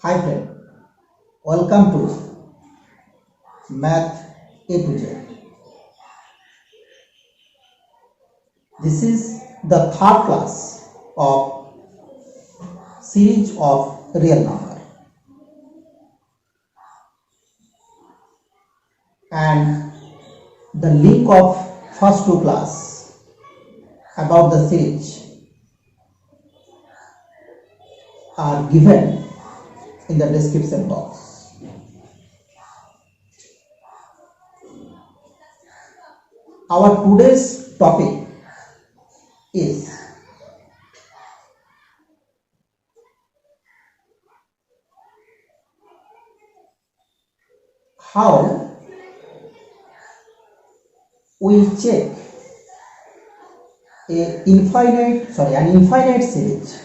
Hi friend, welcome to Math A to Z. This is the third class of series of real number, and the link of first two class about the series are given in the description box. Our today's topic is how we check an infinite series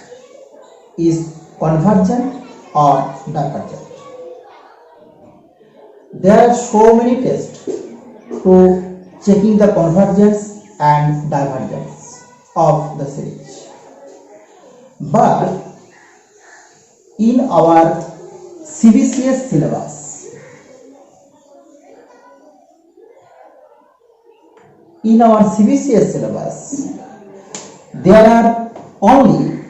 is convergent or divergent. There are so many tests to checking the convergence and divergence of the series, but in our CBCS syllabus, there are only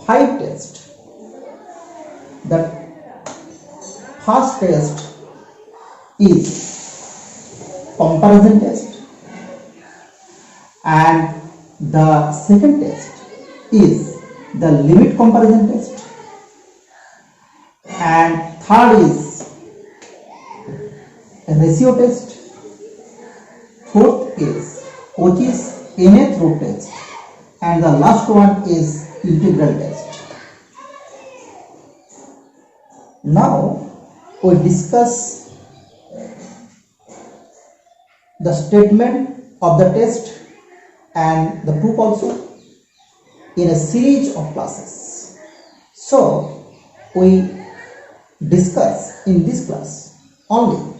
5 tests. The first test is comparison test, and the second test is the limit comparison test, and third is ratio test, fourth is Cauchy's nth root test, and the last one is integral test. Now we discuss the statement of the test and the proof also in a series of classes. So we discuss in this class only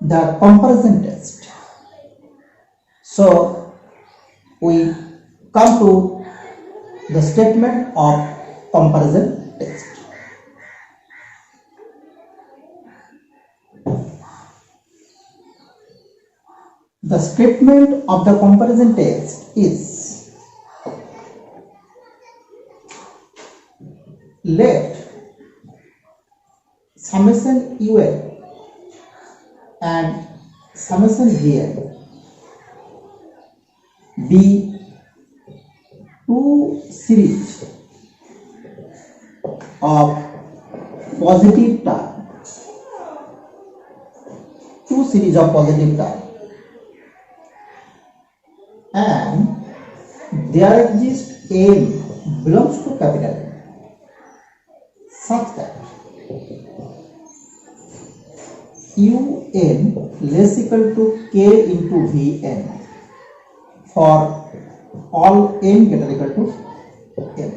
the comparison test. So we come to the statement of comparison test. The statement of the comparison test is: let summation un and summation vn be two series of positive term, and there exists m belongs to capital M such that un less equal to k into vn for all n greater equal to m,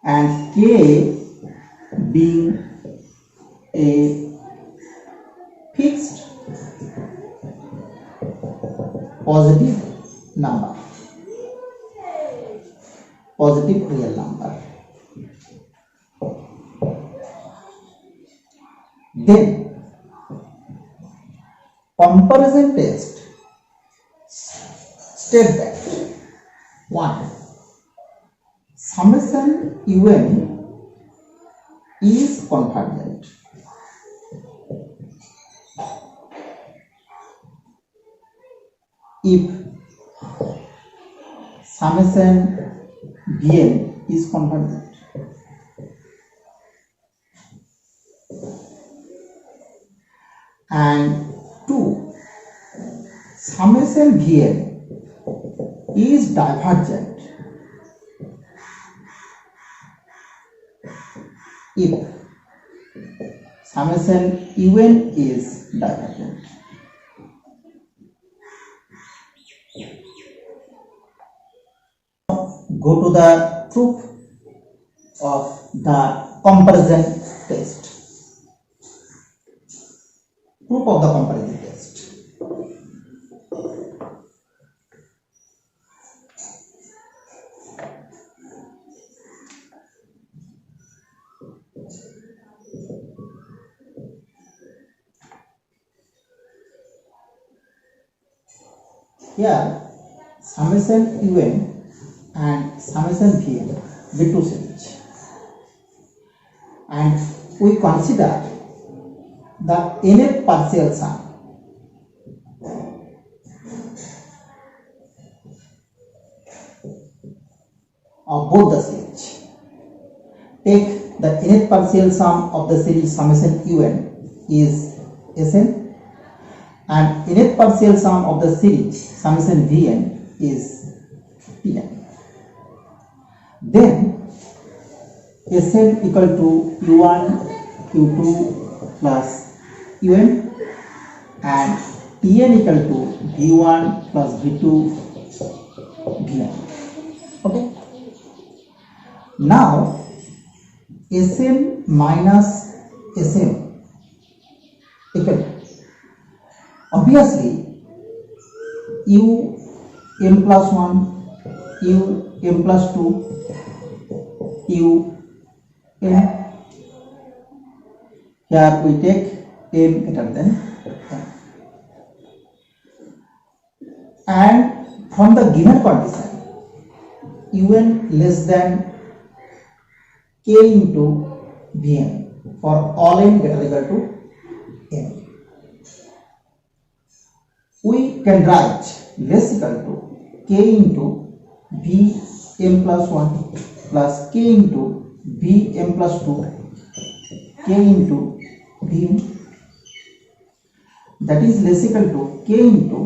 and k being a fixed positive real number. Then comparison test state that 1. Summation un is convergent if summation vn is convergent. And 2. Summation vn is divergent if summation un is divergent. Go to the proof of the comparison test. Proof of the comparison test. here summation un and summation vn be two series, and we consider the nth partial sum of both the series. Take the nth partial sum of the series summation un is Sn, and nth partial sum of the series summation Vn is Tn. Then Sn equal to u1 u2 plus un, and Tn equal to v1 plus v2 vn. Okay. Now Sn minus Sm equal to, obviously, u m plus 1, u m plus 2, u m. Here we take m greater than m. And from the given condition, un less than k into vn for all n greater equal to m, we can write less equal to k into v m plus 1 plus k into v m plus 2 k into vm, that is less equal to k into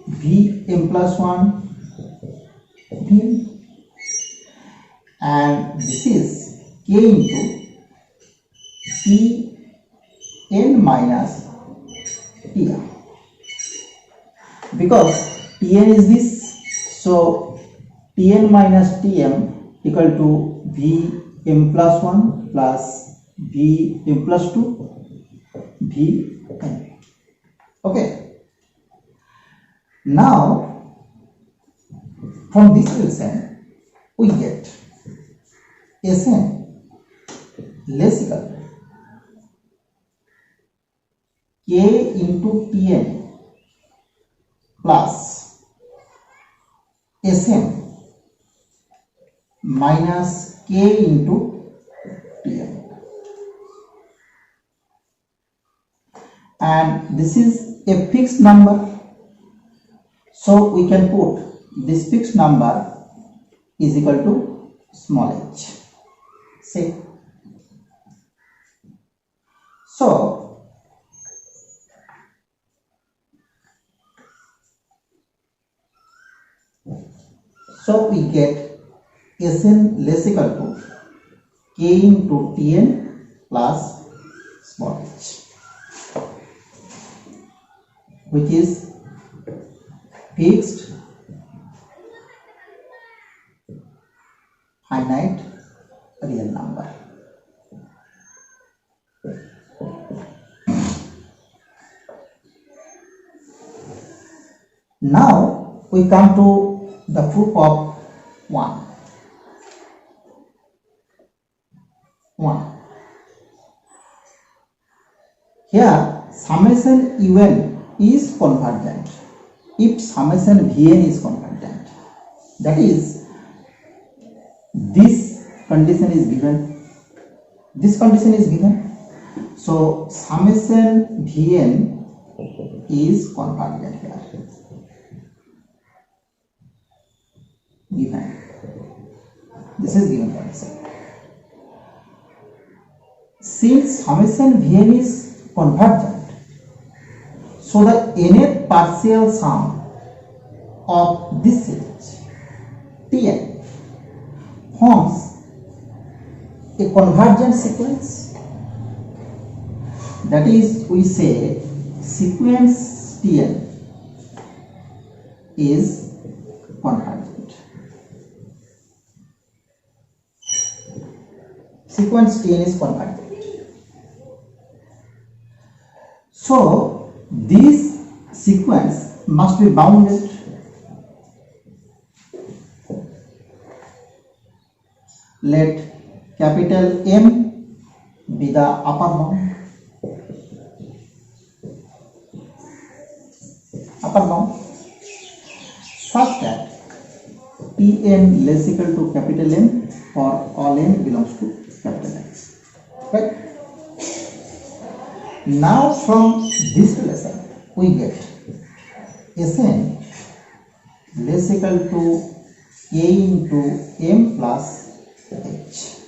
v m plus 1 vm, and this is k into t n minus tr, because tn is this, so tn minus tm equal to v m plus 1 plus v m plus 2 v m. Okay. Now from this relation we get Sn less equal to k into tn plus Sm minus k into tn, and this is a fixed number, so we can put this fixed number is equal to small h. Say so we get Sn less equal to k into tn plus small h, which is fixed finite real number. Now we come to the proof of 1. Here summation un is convergent if summation vn is convergent, that is, this condition is given, this condition is given, so summation vn is convergent here, given, this is given condition. Since summation vn is convergent, so the nth partial sum of this series Tn forms a convergent sequence, that is, we say sequence Tn is convergent. Sequence Tn is convergent. So this sequence must be bounded. Let capital M be the upper bound. Pn less equal to capital M for all n belongs to capital M. Right? Now from this relation we get Sn less equal to k into m plus h,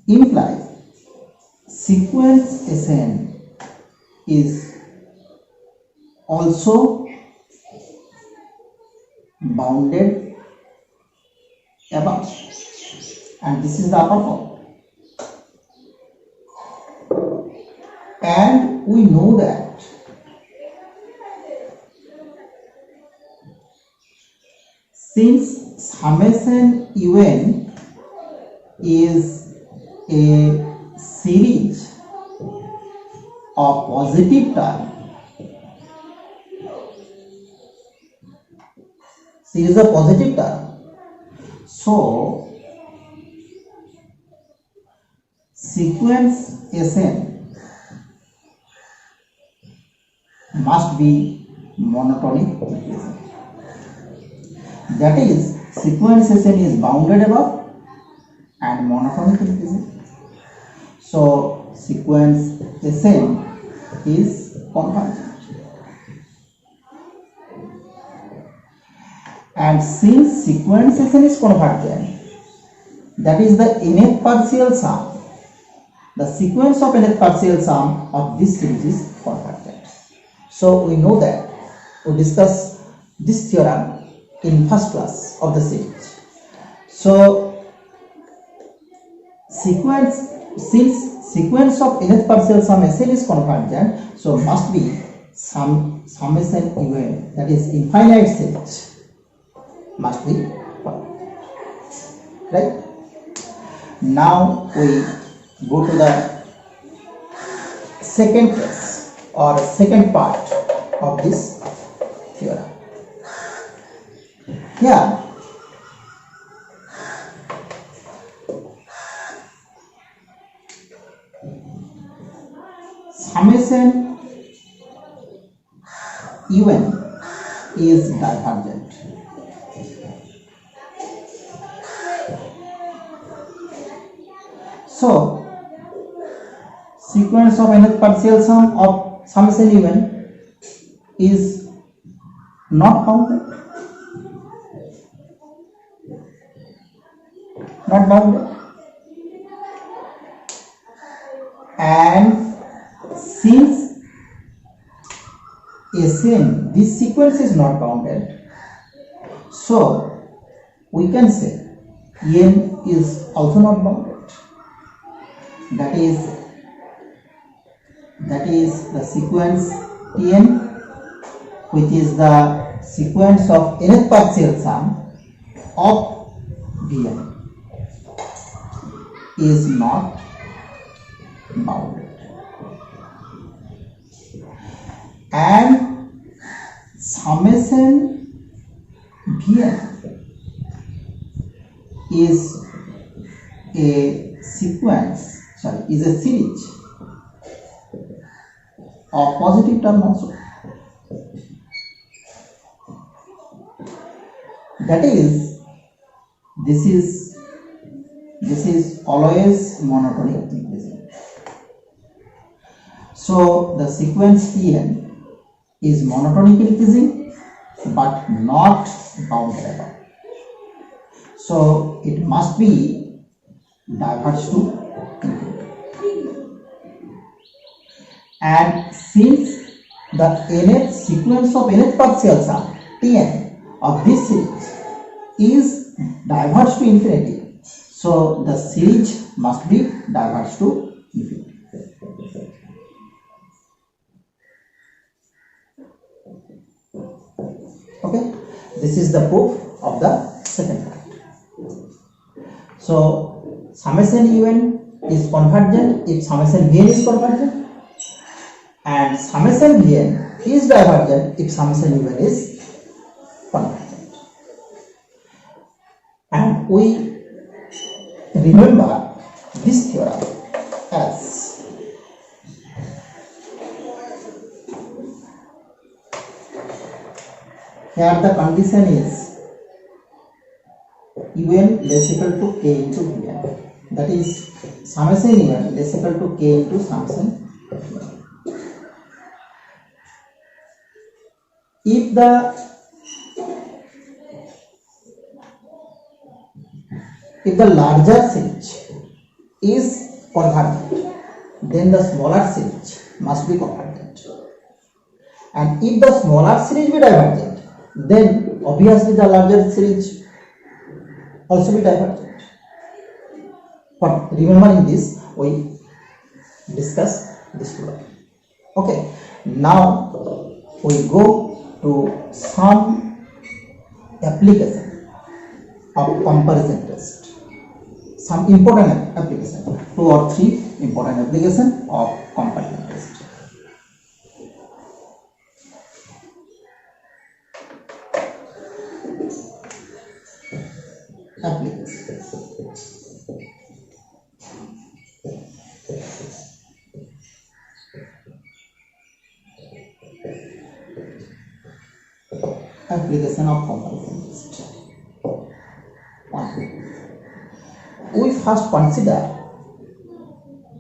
implies sequence Sn is also bounded above, and this is the upper form. And we know that since summation un is a series of positive term, so sequence Sn must be monotonic increasing. That is, sequence Sn is bounded above and monotonic increasing. So sequence Sn is convergent. And since sequence Sn is convergent, that is the nth partial sum, the sequence of nth partial sum of this series is convergent. So we know that we discuss this theorem in first class of the series. So since sequence of nth partial sum Sn is convergent, so must be some summation un, that is infinite series, must be convergent. Right? Now we go to the second case or second part of this theorem. Here summation un is divergent. So sequence of nth partial sum of summation un is not bounded. And since Sn, this sequence is not bounded, so we can say n is also not bounded. That is the sequence Tn, which is the sequence of nth partial sum of Vn, is not bounded. And summation Vn is a series of positive term also. That is, this is always monotonic increasing. So the sequence Tn is monotonic increasing but not bounded above. So it must be diverge to infinity. And since the nth sequence of nth partial sum Tn of this series is diverge to infinity, so the series must be diverge to infinity. Okay, this is the proof of the second part. So summation un is convergent if summation vn is convergent, and summation vn is divergent if summation un is convergent. And we remember this theorem as here the condition is un less equal to k into vn. That is summation un less equal to k into summation vn. If the larger series is convergent, then the smaller series must be convergent. And if the smaller series be divergent, then obviously the larger series also be divergent. But remembering this, we discuss this today. Okay, now we go to some application of comparison test. Some important application, 2 or 3 important application of comparison test. Application of comparison test. 1. We first consider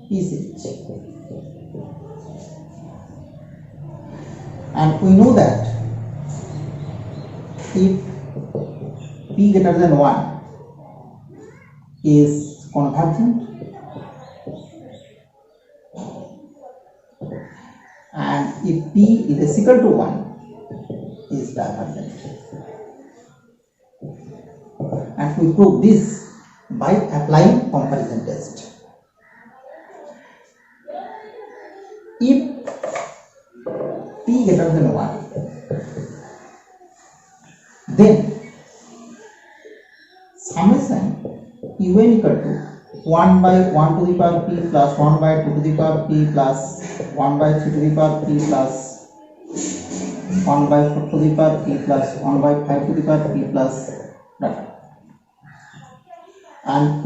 P series, and we know that if P greater than 1 is convergent and if P less equal to 1 is divergent, and we prove this by applying comparison test. If P greater than 1, then summation un equal to 1 by 1 to the power p plus 1 by 2 to the power p plus 1 by 3 to the power p plus 1 by 4 to the power p plus 1 by 5 to the power p plus data. And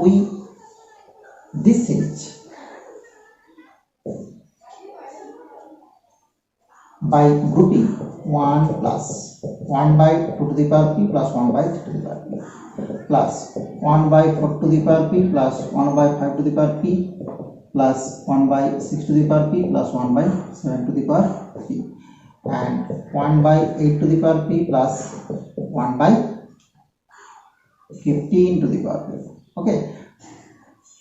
this series by grouping 1 plus 1 by 2 to the power p plus 1 by 3 to the power p plus 1 by 4 to the power p plus 1 by 5 to the power p plus 1 by 6 to the power p plus 1 by 7 to the power p and 1 by 8 to the power p plus 1 by 15 to the power p. Okay,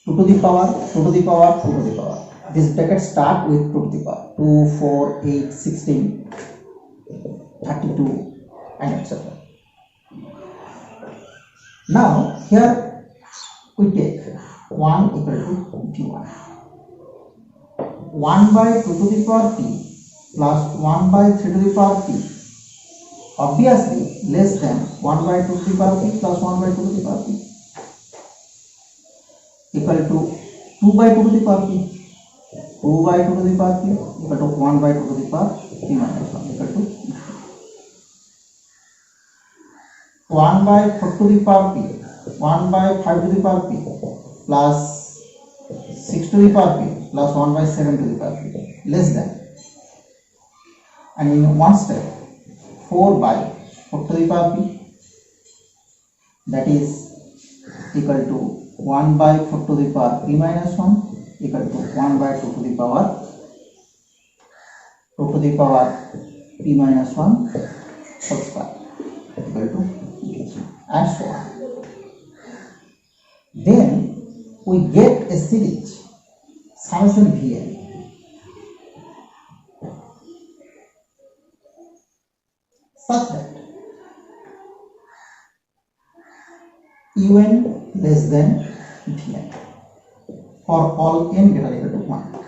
2 to the power, 2 to the power, 2 to the power. This bracket start with 2 to the power, 2, 4, 8, 16, 32 and etc. Now here we take 1 equal to d1. 1 by 2 to the power p plus 1 by 3 to the power p obviously less than 1 by 2 to the power p plus 1 by 2 to the power p equal to 2 by 2 to the power p. 2 by 2 to the power p equal to 1 by 2 to the power p minus 1 equal to 1 by 4 to the power p, 1 by 5 to the power p plus 6 to the power p plus 1 by 7 to the power p less than, and in one step 4 by 4 to the power p, that is equal to 1 by 4 to the power p minus 1 equal to 1 by 2 to the power p minus 1 whole square equal to and so on. Then we get a series summation Vn such that un less than Vn for all n greater equal to 1,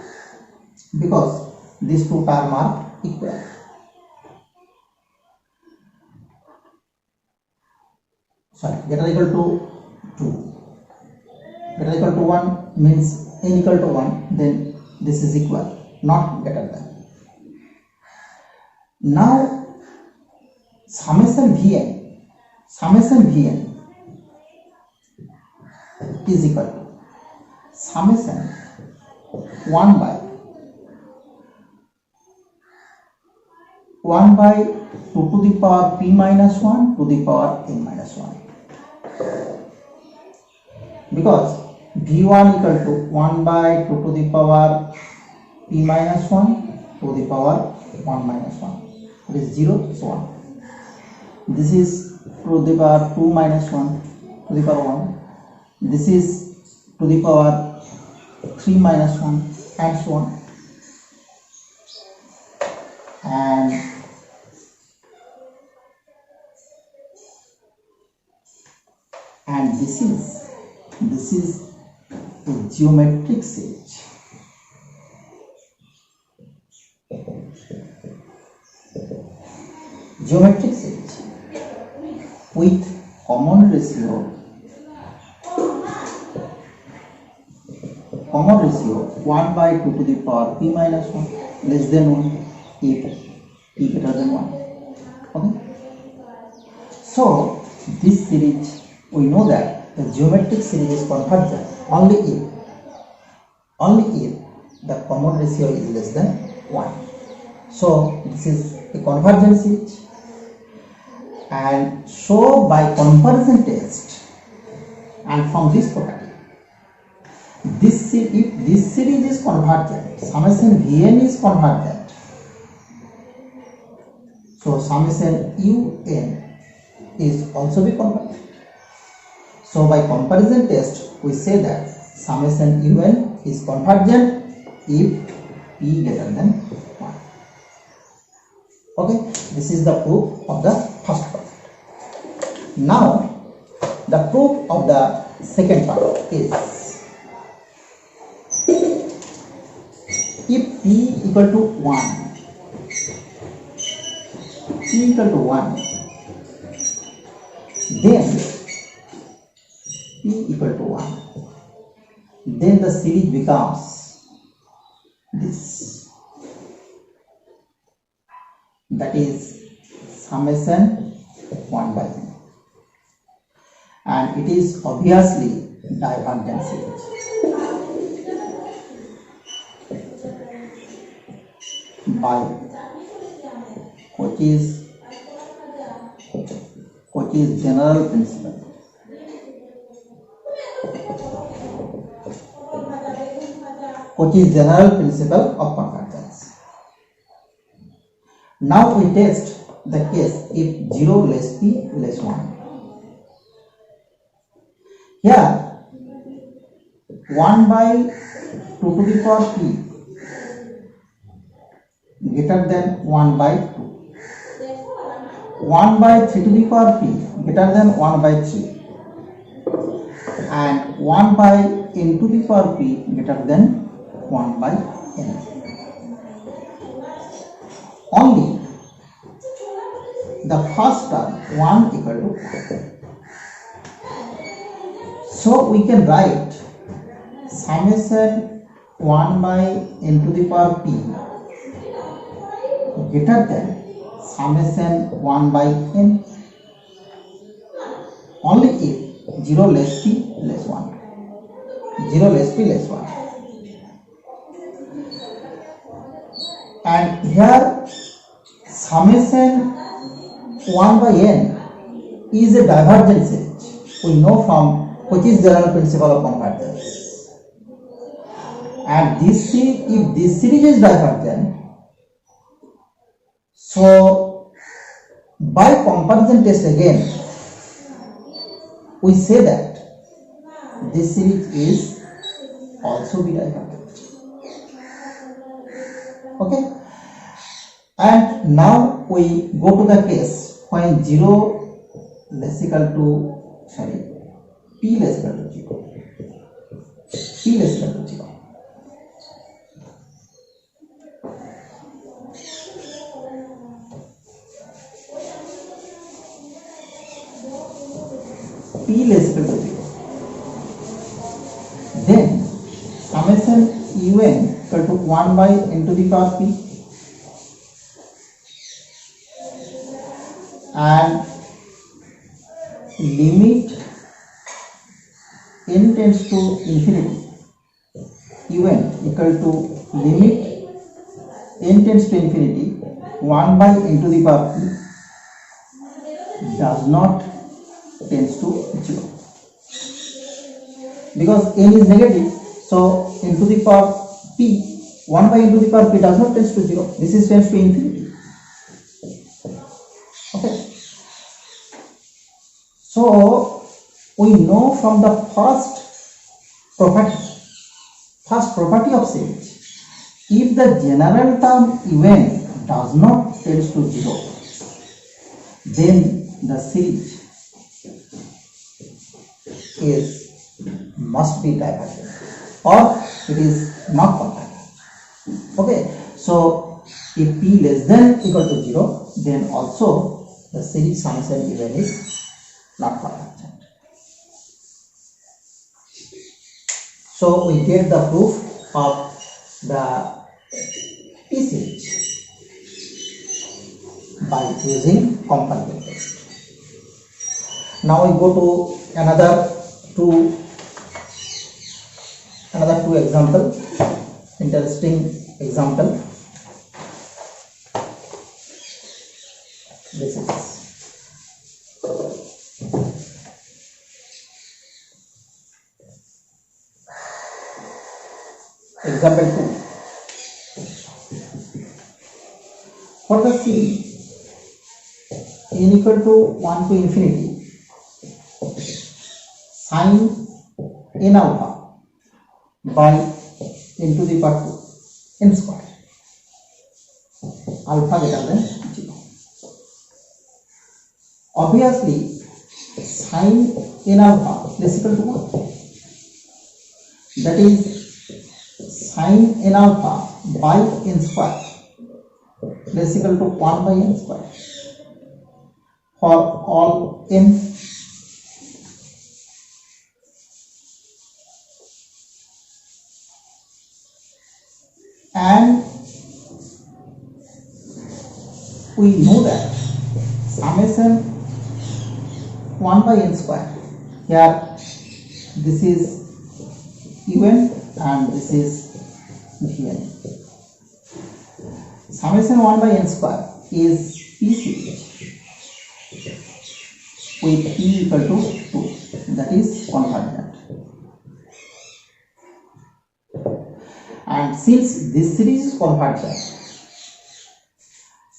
because these two terms are equal. Sorry, greater equal to 2. Greater equal to 1 means n equal to 1, then this is equal, not greater than. Now summation Vn is equal to summation 1 by 2 to the power p minus 1 to the power n minus 1 because v1 equal to 1 by 2 to the power p minus 1 to the power 1 minus 1. It is 0, so 1. This is to the power 2 minus 1 to the power 1. This is to the power 3 minus 1 and so on. And this is a geometric series. Geometric series with common ratio 1 by 2 to the power p minus 1 less than 1 if p greater than 1. Okay, so this series, we know that the geometric series is convergent only if the common ratio is less than 1. So this is a convergent series, and so by comparison test and from this property, if this series is convergent, summation Vn is convergent, so summation Un is also be convergent. So by comparison test, we say that summation Un is convergent if p greater than 1. Okay, this is the proof of the first part. Now the proof of the second part is, if p equal to 1, then p equal to 1, then the series becomes this, that is summation 1 by n, and it is obviously divergent series. By Cauchy's general principle. Cauchy's general principle of convergence. Now we test the case if 0 less p less 1. Here 1 by 2 to the power p greater than 1 by 2. 1 by 3 to the power p greater than 1 by 3, and 1 by n to the power p greater than 1 by n. Only the first term 1 equal to 1. So we can write summation 1 by n to the power p greater than summation 1 by n only if 0 less p less 1. 0 less p less 1. And here summation 1 by n is a divergent series. We know from Cauchy's general principle of convergence. And if this series is divergent, so by comparison test again, we say that this series is also be divergent. Okay, and now we go to the case when p less equal to 0. P less equal to 0. P less equal to 0. Then summation Un equal to 1 by n to the power p, and limit n tends to infinity, Un equal to limit n tends to infinity 1 by n to the power p does not tends to 0. because n is negative, so n to the power p, 1 by n to the power p does not tends to 0, this is tends to infinity. Okay, so we know from the first property of series, if the general term even does not tends to 0, then the series must be divergent or it is not convergent. Okay, so if p less than equal to 0, then also the series summation even is not convergent. So we get the proof of the P series by using compounding test. Now we go to another two example, interesting example. This is example 2. For the series n equal to 1 to infinity sin n alpha by n to the power 2 n square, alpha greater than 0. Obviously sin n alpha is equal to 1, that is sin n alpha by n square is equal to 1 by n square for all n. And we know that summation 1 by n square, here this is un and this is vn. Summation 1 by n square is p series with p equal to 2, that is convergent. And since this series is convergent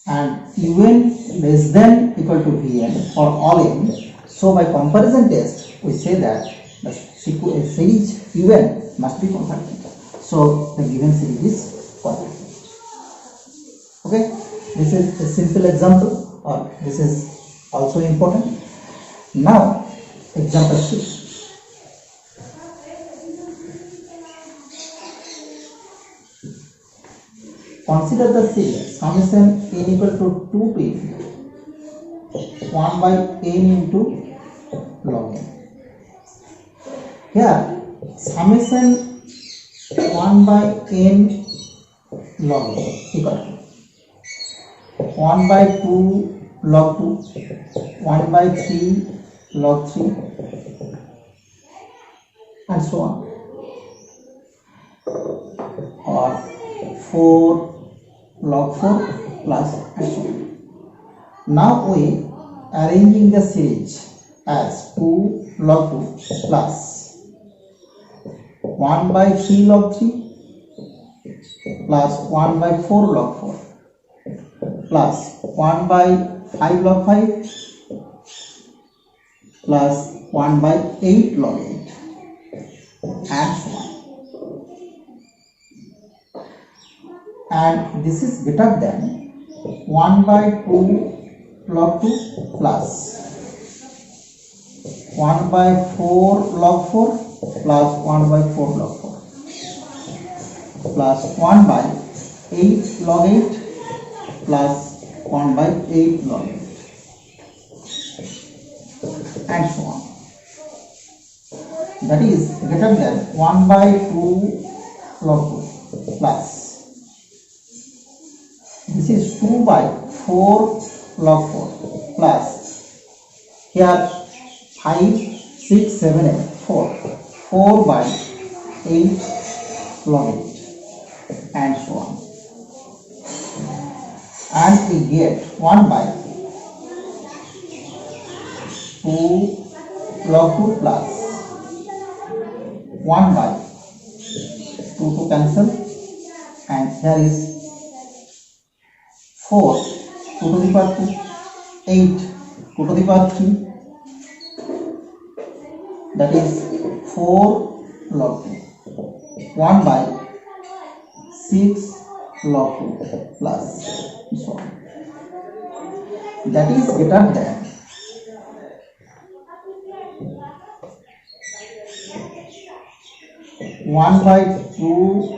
and un less than equal to vn for all n, so by comparison test we say that the series un must be convergent. So the given series is convergent. Okay, this is a simple example, or this is also important. Now example 6. Consider the series summation n equal to 2 to infinity 1 by n into log n. Here summation 1 by n log n equal to 1 by 2 log 2, 1 by 3 log 3 and so on, or 4 log 4 plus and so on. Now we arranging the series as 2 log 2 plus 1 by 3 log 3 plus 1 by 4 log 4 plus 1 by 5 log 5 plus 1 by 8 log 8 and so on. And this is greater than 1 by 2 log 2 plus 1 by 4 log 4 plus 1 by 4 log 4 plus 1 by 8 log 8 plus 1 by 8 log 8 and so on. That is greater than 1 by 2 log 2 plus this is 2 by 4 log 4 plus here 5 6 7 8 4 by 8 log 8 and so on. And we get 1 by 2 log 2 plus 1 by 2 to cancel, and here is 4 2 to the power 2, 8 2 to the power 3, that is 4 log 2, 1 by 6 log 2 plus so on. That is greater than 1 by 2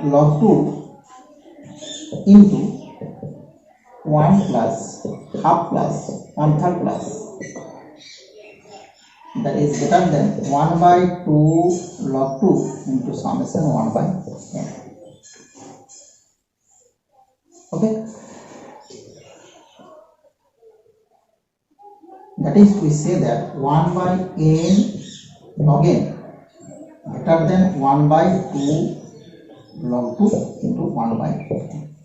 log 2 into 1 plus half plus 1/3 plus, that is greater than 1 by 2 log 2 into summation 1 by n. Okay, that is, we say that 1 by n log n greater than 1 by 2 log 2 into 1 by n,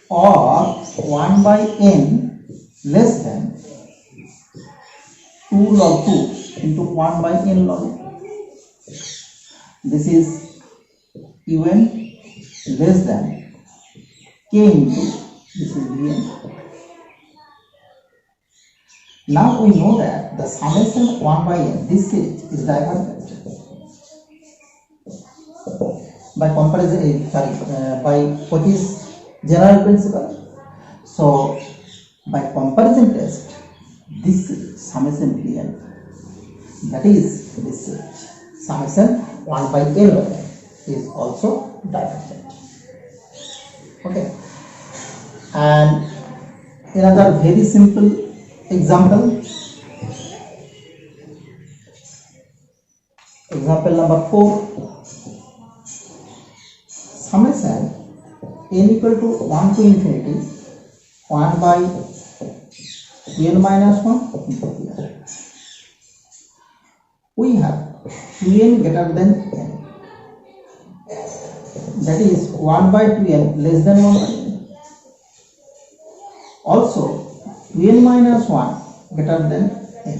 or 1 by n less than 2 log 2 into 1 by n log n. This is un less than k into this is vn. Now we know that the summation 1 by n, this is divergent by comparison, by Cauchy's general principle. So by comparison test, this summation vn, that is this summation 1 by n is also divergent. Okay, and another very simple example number 4, summation n equal to 1 to infinity 1 by n minus 1 into here. We have 2n greater than n, that is 1 by 2n less than 1 by n. Also 2n minus 1 greater than n,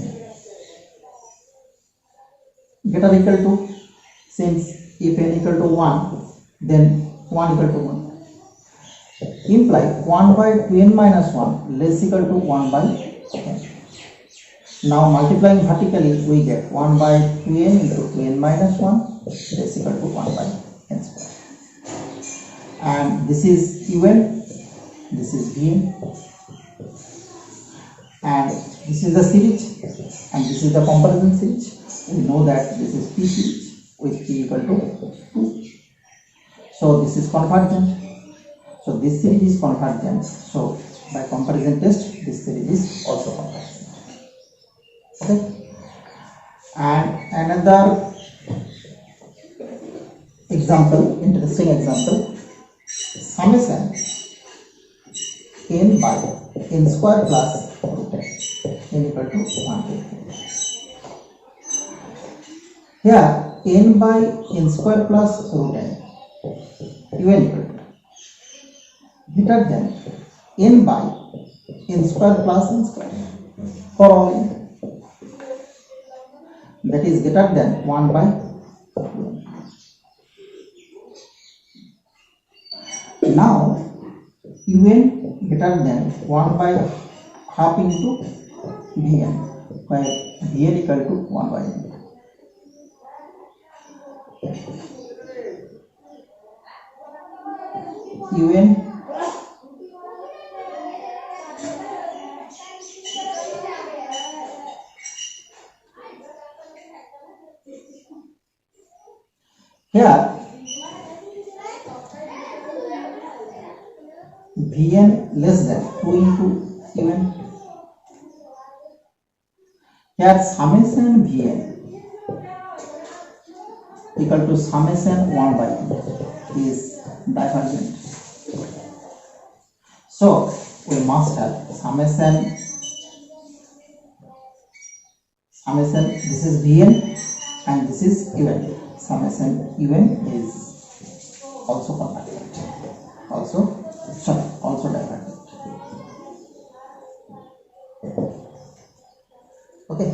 greater equal to, since if n equal to 1 then 1 equal to 1, imply 1 by 2n minus 1 less equal to 1 by n. Now multiplying vertically we get 1 by 2n into 2n minus 1 less equal to 1 by n square, and this is un, this is vn, and this is the series and this is the comparison series. We know that this is p series with p equal to 2, so this is convergent. So this series is convergent, so by comparison test this series is also convergent. Okay, and another example, interesting example, summation n by n square plus root n equal to 1. Here n by n square plus root n un equal to greater than n by n square plus n square for all n, that is greater than 1 by 2n. Now un greater than 1 by half into vn, where vn equal to 1 by n. un here vn less than 2 into un, here summation vn equal to summation 1 by 2 is divergent. So we must have summation, this is vn and this is un, summation un is also convergent, also divergent. Okay,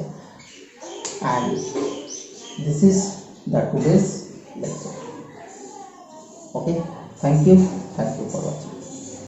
and this is the today's lecture. Okay, thank you for watching.